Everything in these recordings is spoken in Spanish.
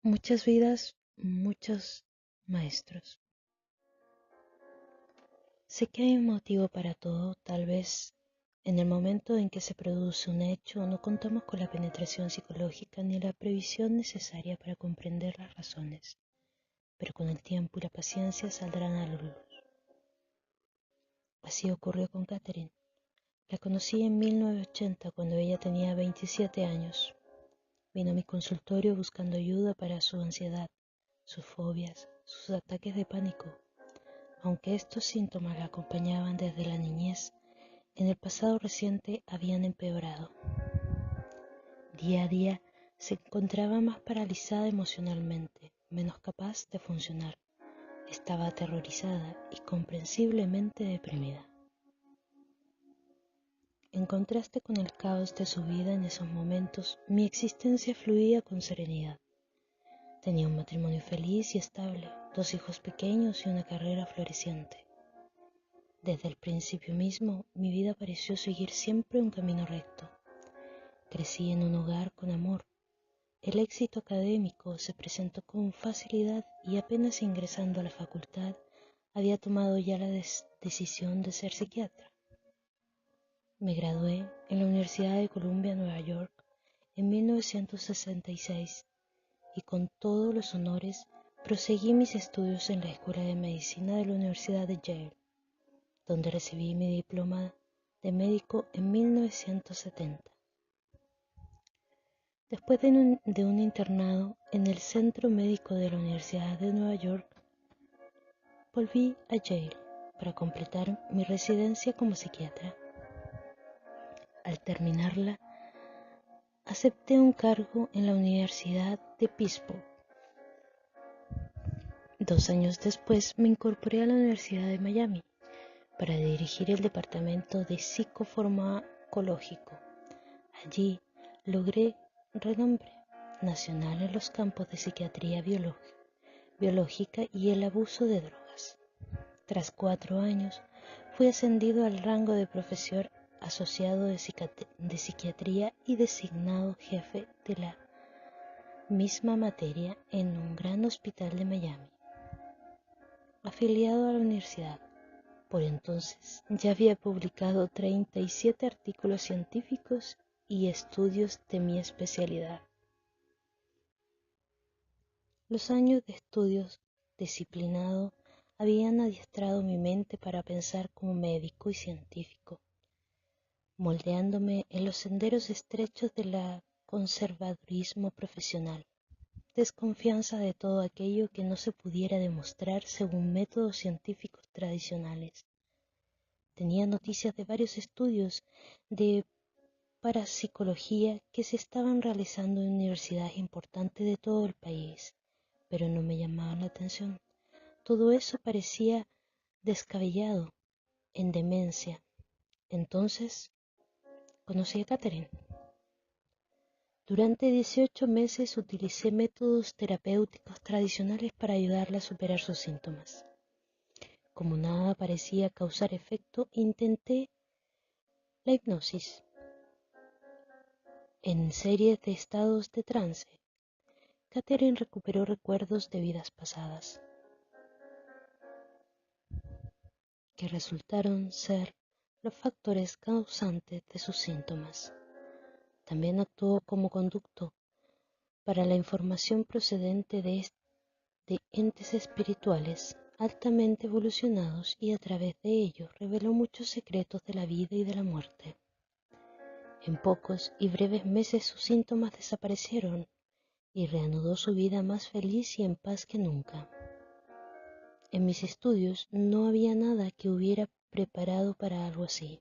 Muchas vidas, muchos maestros. Sé que hay un motivo para todo, tal vez en el momento en que se produce un hecho no contamos con la penetración psicológica ni la previsión necesaria para comprender las razones, pero con el tiempo y la paciencia saldrán a la luz. Así ocurrió con Catherine. La conocí en 1980 cuando ella tenía 27 años. Vino a mi consultorio buscando ayuda para su ansiedad, sus fobias, sus ataques de pánico. Aunque estos síntomas la acompañaban desde la niñez, en el pasado reciente habían empeorado. Día a día se encontraba más paralizada emocionalmente, menos capaz de funcionar. Estaba aterrorizada y comprensiblemente deprimida. En contraste con el caos de su vida en esos momentos, mi existencia fluía con serenidad. Tenía un matrimonio feliz y estable, 2 hijos pequeños y una carrera floreciente. Desde el principio mismo, mi vida pareció seguir siempre un camino recto. Crecí en un hogar con amor. El éxito académico se presentó con facilidad y apenas ingresando a la facultad, había tomado ya la decisión de ser psiquiatra. Me gradué en la Universidad de Columbia, Nueva York, en 1966 y con todos los honores proseguí mis estudios en la Escuela de Medicina de la Universidad de Yale, donde recibí mi diploma de médico en 1970. Después de un internado en el Centro Médico de la Universidad de Nueva York, volví a Yale para completar mi residencia como psiquiatra. Al terminarla, acepté un cargo en la Universidad de Pittsburgh. 2 años después me incorporé a la Universidad de Miami para dirigir el departamento de psicofarmacológico. Allí logré renombre nacional en los campos de psiquiatría biológica y el abuso de drogas. Tras 4 años, fui ascendido al rango de profesor asociado de psiquiatría y designado jefe de la misma materia en un gran hospital de Miami, afiliado a la universidad. Por entonces ya había publicado 37 artículos científicos y estudios de mi especialidad. Los años de estudios disciplinado habían adiestrado mi mente para pensar como médico y científico, moldeándome en los senderos estrechos del conservadurismo profesional, desconfianza de todo aquello que no se pudiera demostrar según métodos científicos tradicionales. Tenía noticias de varios estudios de parapsicología que se estaban realizando en universidades importantes de todo el país, pero no me llamaban la atención. Todo eso parecía descabellado, en demencia. Entonces, conocí a Catherine. Durante 18 meses utilicé métodos terapéuticos tradicionales para ayudarla a superar sus síntomas. Como nada parecía causar efecto, intenté la hipnosis en series de estados de trance. Catherine recuperó recuerdos de vidas pasadas, que resultaron ser los factores causantes de sus síntomas. También actuó como conducto para la información procedente de entes espirituales altamente evolucionados y a través de ellos reveló muchos secretos de la vida y de la muerte. En pocos y breves meses sus síntomas desaparecieron y reanudó su vida más feliz y en paz que nunca. En mis estudios no había nada que hubiera preparado para algo así.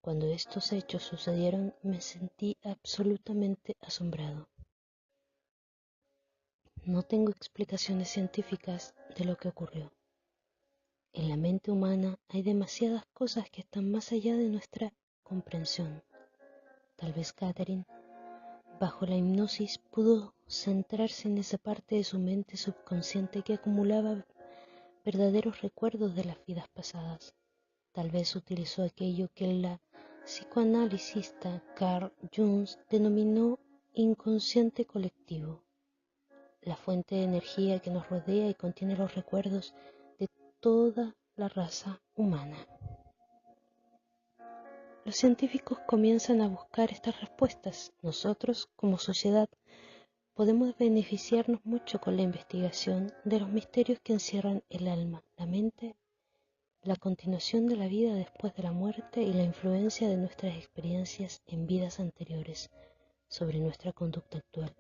Cuando estos hechos sucedieron me sentí absolutamente asombrado. No tengo explicaciones científicas de lo que ocurrió. En la mente humana hay demasiadas cosas que están más allá de nuestra comprensión. Tal vez Catherine, bajo la hipnosis, pudo centrarse en esa parte de su mente subconsciente que acumulaba verdaderos recuerdos de las vidas pasadas. Tal vez utilizó aquello que la psicoanalista Carl Jung denominó inconsciente colectivo. la fuente de energía que nos rodea y contiene los recuerdos de toda la raza humana. Los científicos comienzan a buscar estas respuestas. Nosotros, como sociedad, podemos beneficiarnos mucho con la investigación de los misterios que encierran el alma, la mente, la continuación de la vida después de la muerte y la influencia de nuestras experiencias en vidas anteriores sobre nuestra conducta actual.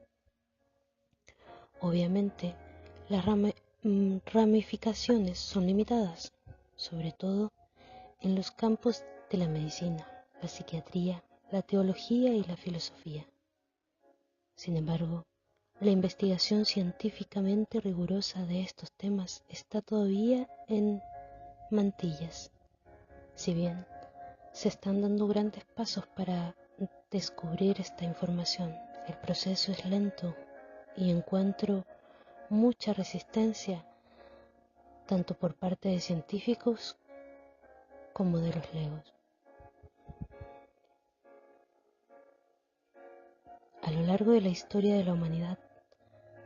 Obviamente, las ramificaciones son limitadas, sobre todo en los campos de la medicina, la psiquiatría, la teología y la filosofía. Sin embargo, la investigación científicamente rigurosa de estos temas está todavía en mantillas. Si bien se están dando grandes pasos para descubrir esta información, el proceso es lento y encuentro mucha resistencia tanto por parte de científicos como de los legos. A lo largo de la historia de la humanidad,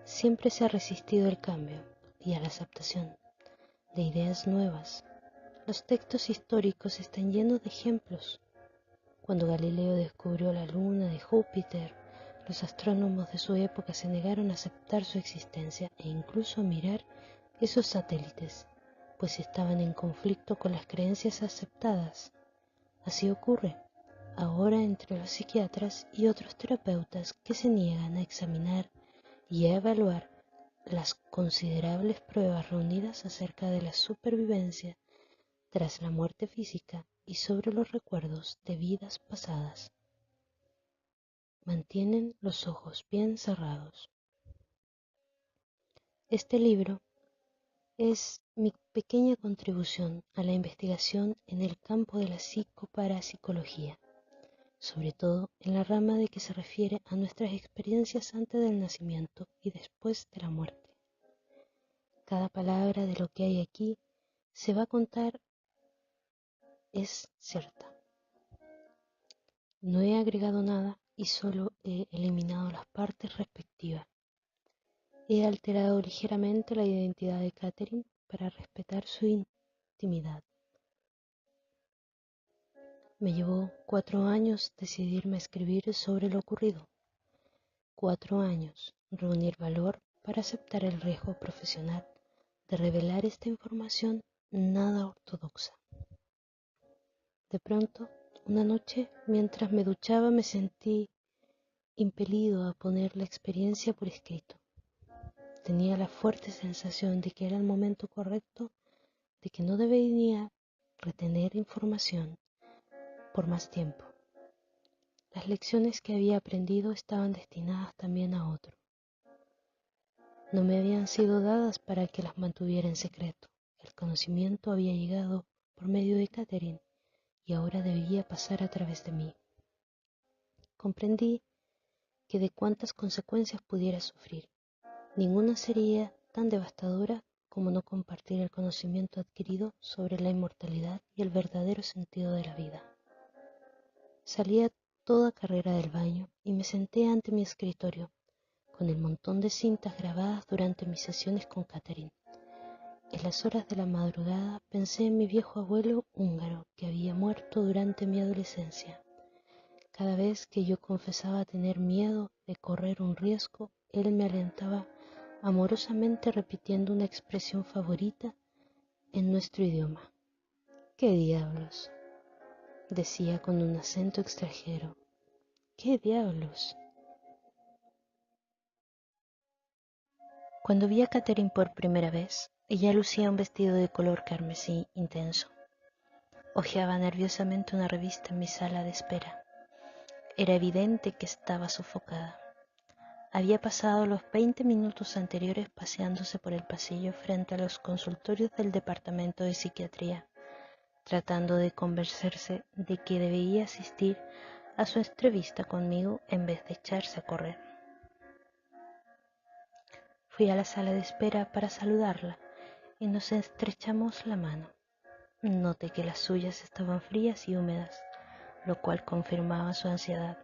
siempre se ha resistido al cambio y a la aceptación de ideas nuevas. Los textos históricos están llenos de ejemplos. Cuando Galileo descubrió la luna de Júpiter, los astrónomos de su época se negaron a aceptar su existencia e incluso a mirar esos satélites, pues estaban en conflicto con las creencias aceptadas. Así ocurre ahora entre los psiquiatras y otros terapeutas que se niegan a examinar y a evaluar las considerables pruebas reunidas acerca de la supervivencia tras la muerte física y sobre los recuerdos de vidas pasadas. Mantienen los ojos bien cerrados. Este libro es mi pequeña contribución a la investigación en el campo de la psicoparapsicología, sobre todo en la rama de que se refiere a nuestras experiencias antes del nacimiento y después de la muerte. Cada palabra de lo que hay aquí se va a contar es cierta. No he agregado nada y solo he eliminado las partes respectivas. He alterado ligeramente la identidad de Catherine para respetar su intimidad. Me llevó 4 años decidirme a escribir sobre lo ocurrido. 4 años reunir valor para aceptar el riesgo profesional de revelar esta información nada ortodoxa. De pronto, una noche, mientras me duchaba, me sentí impelido a poner la experiencia por escrito. Tenía la fuerte sensación de que era el momento correcto, de que no debería retener información por más tiempo. Las lecciones que había aprendido estaban destinadas también a otro. No me habían sido dadas para que las mantuviera en secreto. El conocimiento había llegado por medio de Catherine y ahora debía pasar a través de mí. Comprendí que de cuántas consecuencias pudiera sufrir, ninguna sería tan devastadora como no compartir el conocimiento adquirido sobre la inmortalidad y el verdadero sentido de la vida. Salí a toda carrera del baño y me senté ante mi escritorio, con el montón de cintas grabadas durante mis sesiones con Catherine. En las horas de la madrugada pensé en mi viejo abuelo húngaro que había muerto durante mi adolescencia. Cada vez que yo confesaba tener miedo de correr un riesgo, él me alentaba amorosamente repitiendo una expresión favorita en nuestro idioma. ¿Qué diablos?, decía con un acento extranjero. ¿Qué diablos? Cuando vi a Catherine por primera vez, ella lucía un vestido de color carmesí intenso. Hojeaba nerviosamente una revista en mi sala de espera. Era evidente que estaba sofocada. Había pasado los 20 minutos anteriores paseándose por el pasillo frente a los consultorios del departamento de psiquiatría, tratando de convencerse de que debía asistir a su entrevista conmigo en vez de echarse a correr. Fui a la sala de espera para saludarla y nos estrechamos la mano. Noté que las suyas estaban frías y húmedas, lo cual confirmaba su ansiedad.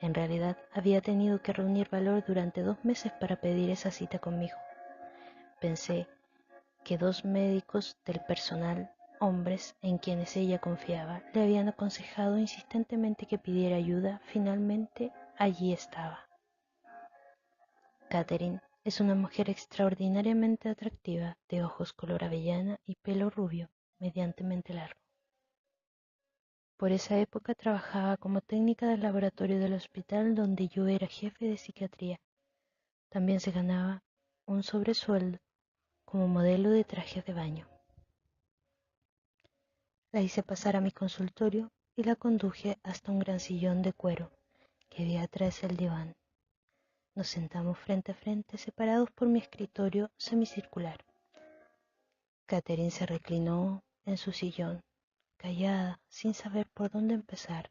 En realidad, había tenido que reunir valor durante 2 meses para pedir esa cita conmigo. Pensé que 2 médicos del personal, hombres en quienes ella confiaba, le habían aconsejado insistentemente que pidiera ayuda. Finalmente, allí estaba. Catherine es una mujer extraordinariamente atractiva, de ojos color avellana y pelo rubio, medianamente largo. Por esa época trabajaba como técnica del laboratorio del hospital donde yo era jefe de psiquiatría. También se ganaba un sobresueldo como modelo de trajes de baño. La hice pasar a mi consultorio y la conduje hasta un gran sillón de cuero que había atrás del diván. Nos sentamos frente a frente, separados por mi escritorio semicircular. Catherine se reclinó en su sillón, callada, sin saber por dónde empezar.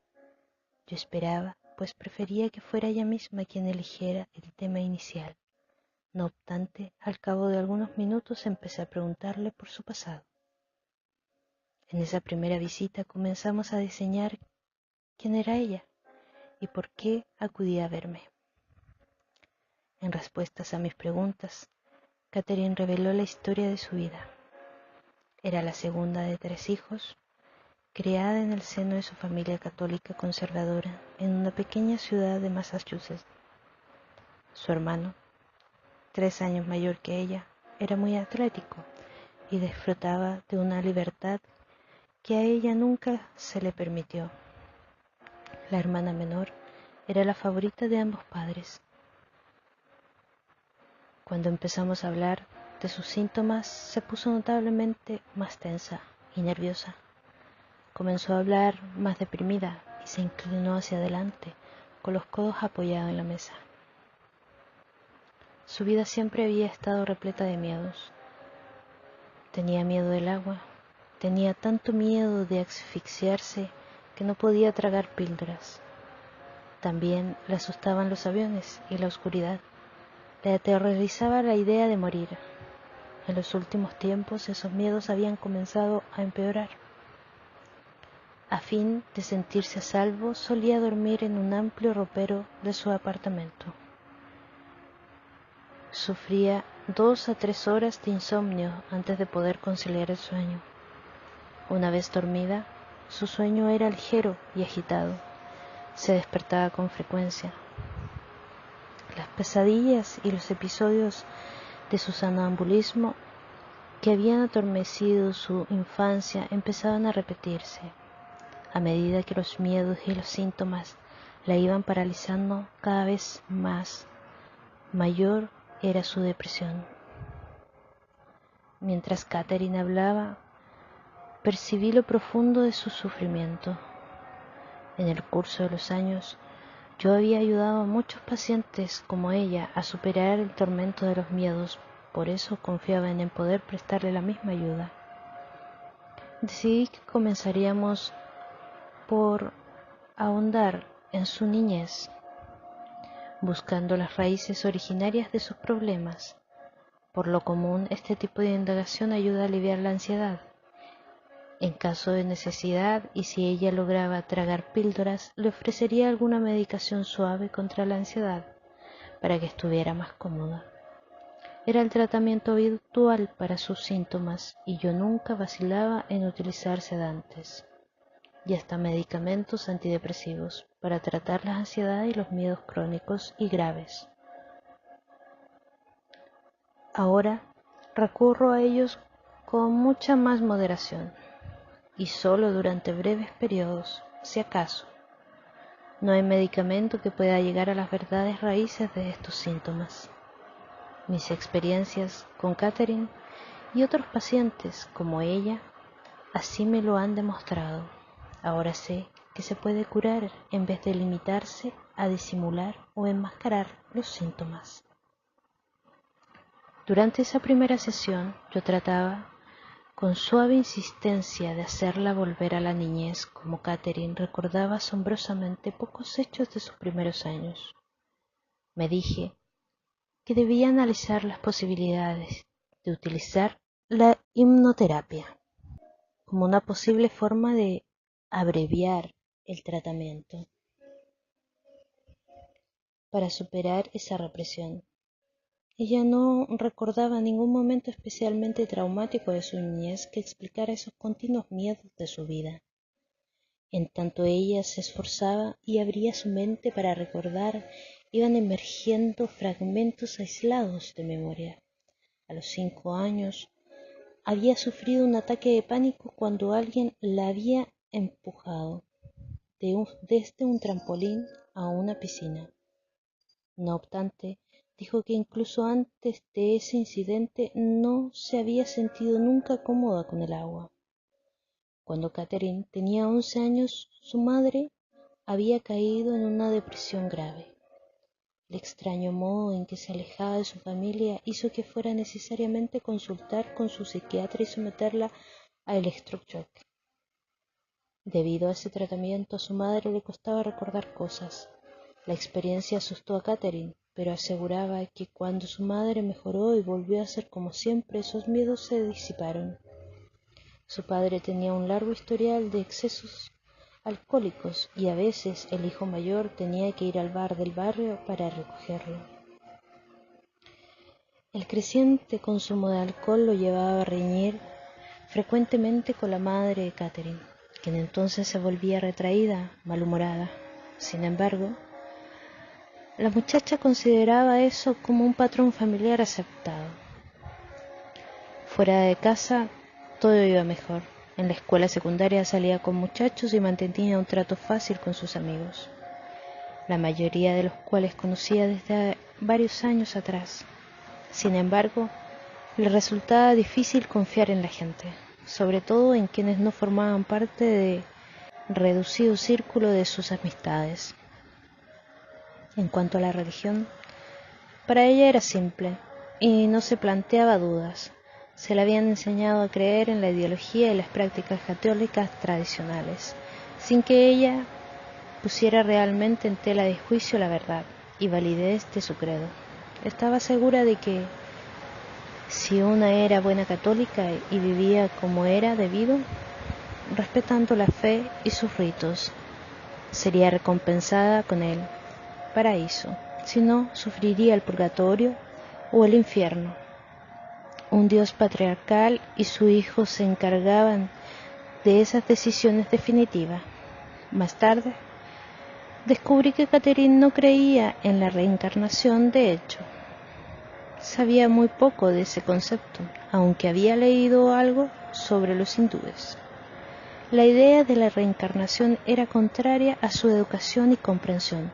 Yo esperaba, pues prefería que fuera ella misma quien eligiera el tema inicial. No obstante, al cabo de algunos minutos empecé a preguntarle por su pasado. En esa primera visita comenzamos a diseñar quién era ella y por qué acudía a verme. En respuestas a mis preguntas, Catherine reveló la historia de su vida. Era la segunda de 3 hijos, criada en el seno de su familia católica conservadora en una pequeña ciudad de Massachusetts. Su hermano, 3 años mayor que ella, era muy atlético y disfrutaba de una libertad que a ella nunca se le permitió. La hermana menor era la favorita de ambos padres. Cuando empezamos a hablar de sus síntomas, se puso notablemente más tensa y nerviosa. Comenzó a hablar más deprimida y se inclinó hacia adelante, con los codos apoyados en la mesa. Su vida siempre había estado repleta de miedos. Tenía miedo del agua, tenía tanto miedo de asfixiarse que no podía tragar píldoras. También le asustaban los aviones y la oscuridad. Le aterrorizaba la idea de morir. En los últimos tiempos esos miedos habían comenzado a empeorar. A fin de sentirse a salvo, solía dormir en un amplio ropero de su apartamento. Sufría 2 a 3 horas de insomnio antes de poder conciliar el sueño. Una vez dormida, su sueño era ligero y agitado. Se despertaba con frecuencia. Las pesadillas y los episodios de su sonambulismo que habían adormecido su infancia empezaban a repetirse. A medida que los miedos y los síntomas la iban paralizando cada vez más, mayor era su depresión. Mientras Catherine hablaba, percibí lo profundo de su sufrimiento. En el curso de los años, yo había ayudado a muchos pacientes como ella a superar el tormento de los miedos, por eso confiaba en poder prestarle la misma ayuda. Decidí que comenzaríamos por ahondar en su niñez, buscando las raíces originarias de sus problemas. Por lo común, este tipo de indagación ayuda a aliviar la ansiedad. En caso de necesidad y si ella lograba tragar píldoras, le ofrecería alguna medicación suave contra la ansiedad para que estuviera más cómoda. Era el tratamiento habitual para sus síntomas y yo nunca vacilaba en utilizar sedantes y hasta medicamentos antidepresivos para tratar la ansiedad y los miedos crónicos y graves. Ahora recurro a ellos con mucha más moderación y solo durante breves periodos, si acaso. No hay medicamento que pueda llegar a las verdades raíces de estos síntomas. Mis experiencias con Catherine y otros pacientes como ella así me lo han demostrado. Ahora sé que se puede curar en vez de limitarse a disimular o enmascarar los síntomas. Durante esa primera sesión yo trataba con suave insistencia de hacerla volver a la niñez, como Catherine recordaba asombrosamente pocos hechos de sus primeros años. Me dije que debía analizar las posibilidades de utilizar la hipnoterapia como una posible forma de abreviar el tratamiento. para superar esa represión. Ella no recordaba ningún momento especialmente traumático de su niñez que explicara esos continuos miedos de su vida. En tanto ella se esforzaba y abría su mente para recordar, iban emergiendo fragmentos aislados de memoria. A los 5 años había sufrido un ataque de pánico cuando alguien la había empujado desde un trampolín a una piscina. No obstante, dijo que incluso antes de ese incidente no se había sentido nunca cómoda con el agua. Cuando Catherine tenía 11 años, su madre había caído en una depresión grave. El extraño modo en que se alejaba de su familia hizo que fuera necesariamente consultar con su psiquiatra y someterla a electroshock. Debido a ese tratamiento, a su madre le costaba recordar cosas. La experiencia asustó a Catherine, pero aseguraba que cuando su madre mejoró y volvió a ser como siempre, esos miedos se disiparon. Su padre tenía un largo historial de excesos alcohólicos y a veces el hijo mayor tenía que ir al bar del barrio para recogerlo. El creciente consumo de alcohol lo llevaba a reñir frecuentemente con la madre de Catherine, quien entonces se volvía retraída, malhumorada. Sin embargo, la muchacha consideraba eso como un patrón familiar aceptado. Fuera de casa, todo iba mejor. En la escuela secundaria salía con muchachos y mantenía un trato fácil con sus amigos, la mayoría de los cuales conocía desde varios años atrás. Sin embargo, le resultaba difícil confiar en la gente, sobre todo en quienes no formaban parte del reducido círculo de sus amistades. En cuanto a la religión, para ella era simple y no se planteaba dudas. Se le habían enseñado a creer en la ideología y las prácticas católicas tradicionales, sin que ella pusiera realmente en tela de juicio la verdad y validez de su credo. Estaba segura de que si una era buena católica y vivía como era debido, respetando la fe y sus ritos, sería recompensada con el paraíso, si no, sufriría el purgatorio o el infierno. Un Dios patriarcal y su hijo se encargaban de esas decisiones definitivas. Más tarde, descubrí que Catherine no creía en la reencarnación de hecho. Sabía muy poco de ese concepto, aunque había leído algo sobre los hindúes. La idea de la reencarnación era contraria a su educación y comprensión.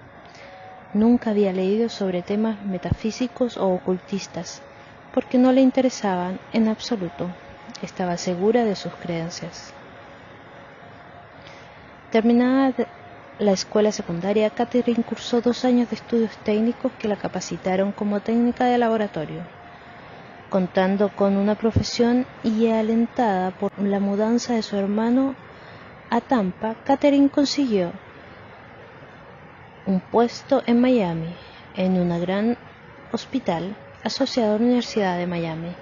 Nunca había leído sobre temas metafísicos o ocultistas, porque no le interesaban en absoluto. Estaba segura de sus creencias. Terminada la escuela secundaria, Catherine cursó 2 años de estudios técnicos que la capacitaron como técnica de laboratorio. Contando con una profesión y alentada por la mudanza de su hermano a Tampa, Catherine consiguió un puesto en Miami, en un gran hospital asociado a la Universidad de Miami,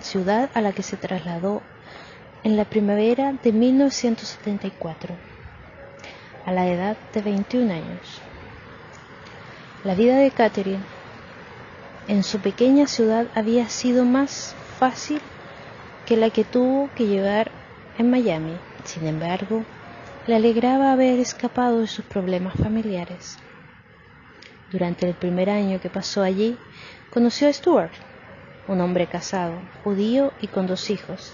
ciudad a la que se trasladó en la primavera de 1974, a la edad de 21 años. La vida de Catherine en su pequeña ciudad había sido más fácil que la que tuvo que llevar en Miami. Sin embargo, le alegraba haber escapado de sus problemas familiares. Durante el primer año que pasó allí, conoció a Stuart, un hombre casado, judío y con 2 hijos,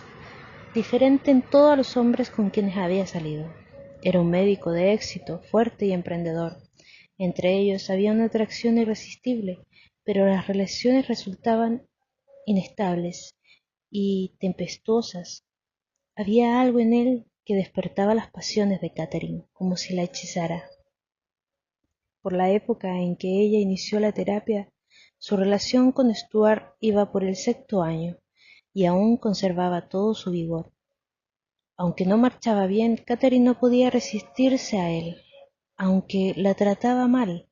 diferente en todos los hombres con quienes había salido. Era un médico de éxito, fuerte y emprendedor. Entre ellos había una atracción irresistible, pero las relaciones resultaban inestables y tempestuosas. Había algo en él que despertaba las pasiones de Catherine, como si la hechizara. Por la época en que ella inició la terapia, su relación con Stuart iba por el 6º año y aún conservaba todo su vigor. Aunque no marchaba bien, Catherine no podía resistirse a él, aunque la trataba mal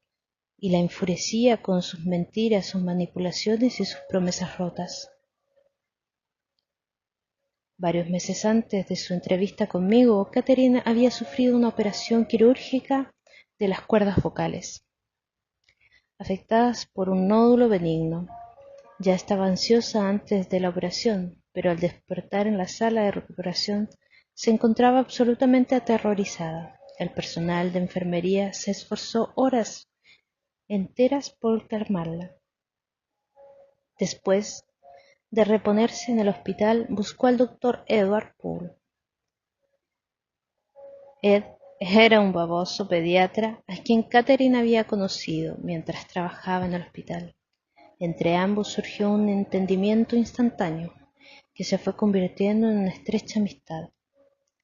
y la enfurecía con sus mentiras, sus manipulaciones y sus promesas rotas. Varios meses antes de su entrevista conmigo, Catherine había sufrido una operación quirúrgica de las cuerdas vocales. afectadas por un nódulo benigno. Ya estaba ansiosa antes de la operación, pero al despertar en la sala de recuperación se encontraba absolutamente aterrorizada. El personal de enfermería se esforzó horas enteras por calmarla. Después de reponerse en el hospital, buscó al doctor Edward Poole. Ed era un baboso pediatra a quien Catherine había conocido mientras trabajaba en el hospital. Entre ambos surgió un entendimiento instantáneo que se fue convirtiendo en una estrecha amistad.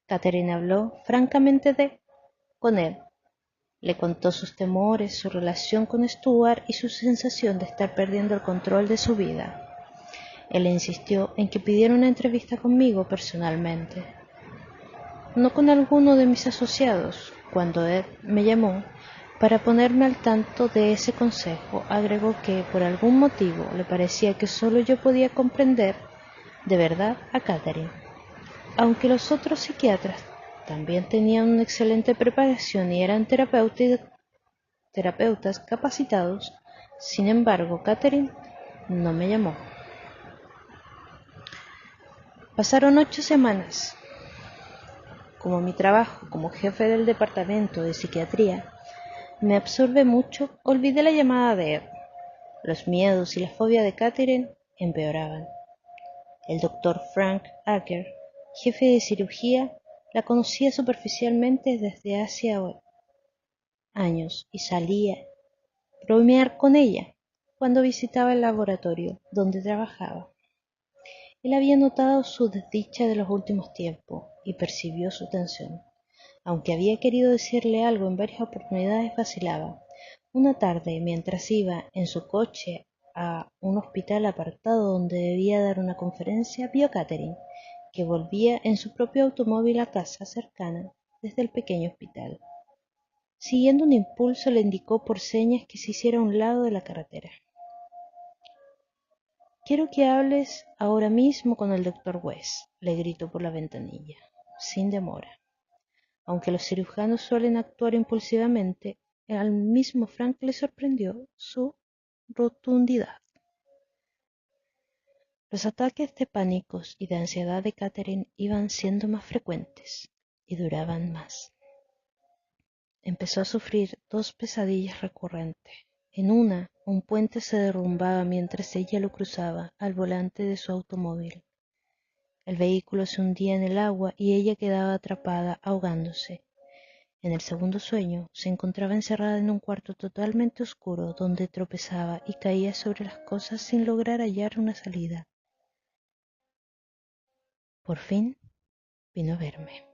Catherine habló francamente con Ed. Le contó sus temores, su relación con Stuart y su sensación de estar perdiendo el control de su vida. Él insistió en que pidiera una entrevista conmigo personalmente, no con alguno de mis asociados. Cuando Ed me llamó para ponerme al tanto de ese consejo, agregó que por algún motivo le parecía que solo yo podía comprender de verdad a Catherine. Aunque los otros psiquiatras también tenían una excelente preparación y eran terapeutas capacitados, sin embargo, Catherine no me llamó. Pasaron 8 semanas. Como mi trabajo como jefe del departamento de psiquiatría me absorbe mucho, olvidé la llamada de Ed. Los miedos y la fobia de Catherine empeoraban. El doctor Frank Acker, jefe de cirugía, la conocía superficialmente desde hace años y salía a bromear con ella cuando visitaba el laboratorio donde trabajaba. Él había notado su desdicha de los últimos tiempos y percibió su tensión. Aunque había querido decirle algo en varias oportunidades, vacilaba. Una tarde, mientras iba en su coche a un hospital apartado donde debía dar una conferencia, vio a Catherine, que volvía en su propio automóvil a casa cercana desde el pequeño hospital. Siguiendo un impulso, le indicó por señas que se hiciera a un lado de la carretera. «Quiero que hables ahora mismo con el doctor West», le gritó por la ventanilla, sin demora. Aunque los cirujanos suelen actuar impulsivamente, al mismo Frank le sorprendió su rotundidad. Los ataques de pánico y de ansiedad de Catherine iban siendo más frecuentes y duraban más. Empezó a sufrir 2 pesadillas recurrentes. En una, un puente se derrumbaba mientras ella lo cruzaba al volante de su automóvil. El vehículo se hundía en el agua y ella quedaba atrapada, ahogándose. En el segundo sueño, se encontraba encerrada en un cuarto totalmente oscuro donde tropezaba y caía sobre las cosas sin lograr hallar una salida. Por fin vino a verme.